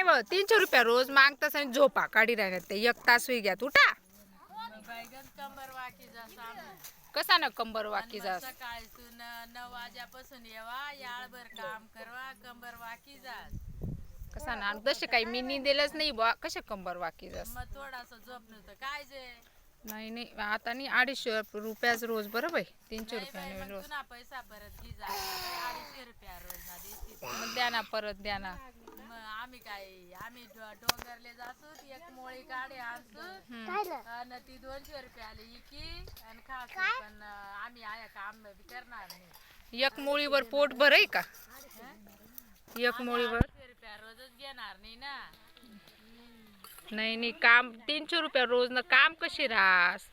व 300 रुपया रोज मागतास आणि झोपा काढी राहण्यात ते 1 तास होई घ्यात उठा. कसा ना कंबर वाकी जास सकाळीतून 9 वाजेपासून येवा याळभर काम करवा कंबर वाकी जास. कसा ना तसे काही मी निंदेलच नाही बुवा कशा कंबर वाकी जास. मग थोडासा झोप नव्हतं काय जे नाही नाही आता नाही 250 रुपयाच रोज बरोबर आहे 300 रुपयाने मग रोज. पुन्हा पैसा परत घे जा 250 रुपया रोज ना देशी. मग द्या ना परत द्या ना. मग आम्ही डोंगरले जातो एक मोळी काढे आणतो आणि ती 200 रुपयाला इकी आणि खास पण आम्ही आया काम करणार नाही. 1 मोळीवर पोट भरय का 1 मोळीवर 200 रुपया रोजच घेणार नाही ना. नाही नाही काम 300 रुपया रोज न काम कशी रास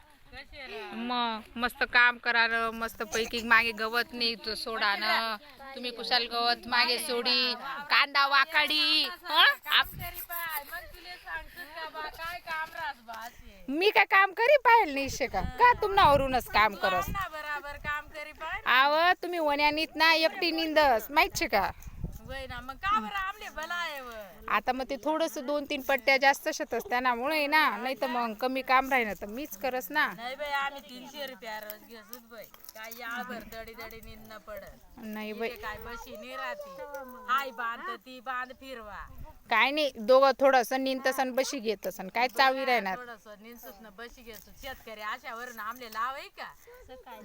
मग मस्त काम करा न मस्त पैकी मागे गवत नाही तो सोडा न तुम्ही कुशाल गवत मागे सोडी कांदा वाकाडी मी काय काम करी पाहिल नाही शेका का तुम्हावरूनच काम करस बराबर काम करी पाय आव तुम्ही वण्यानीत ना एकटी निंदस माहित शे का वय ना मग का बरं आमले भला आहे व. आता मग ते थोडस 2-3 पट्ट्या जास्त शेतस त्यामुळे ना नाही तर मग कमी काम राहील तर मीच करस ना. नाही बाई आम्ही 300 रुपया रोज घेसूच बाई काय याळभर दडी दडी निंद पडत नाही बाई काय बशी नाही राहती हाय बांध ती बांध फिरवा काय नाही दोघं थोडस निंतस आणि बशी घेतस आणि काय चावी राहणार. थोडस निंसूत ना बशी घेतो शेतकरी अशावर आमले लावाय का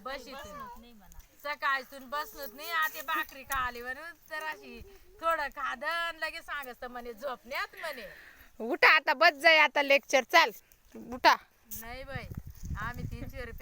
बशीतून सकाळीतून बसलोच नाही आता भाकरी खाली म्हणून तर अशी थोडं खादन लगे सांगत म्हणे झोपण्यात म्हणे. उठा आता बस जाय आता लेक्चर चाल उठा. नाही बाई आम्ही 300 रुपये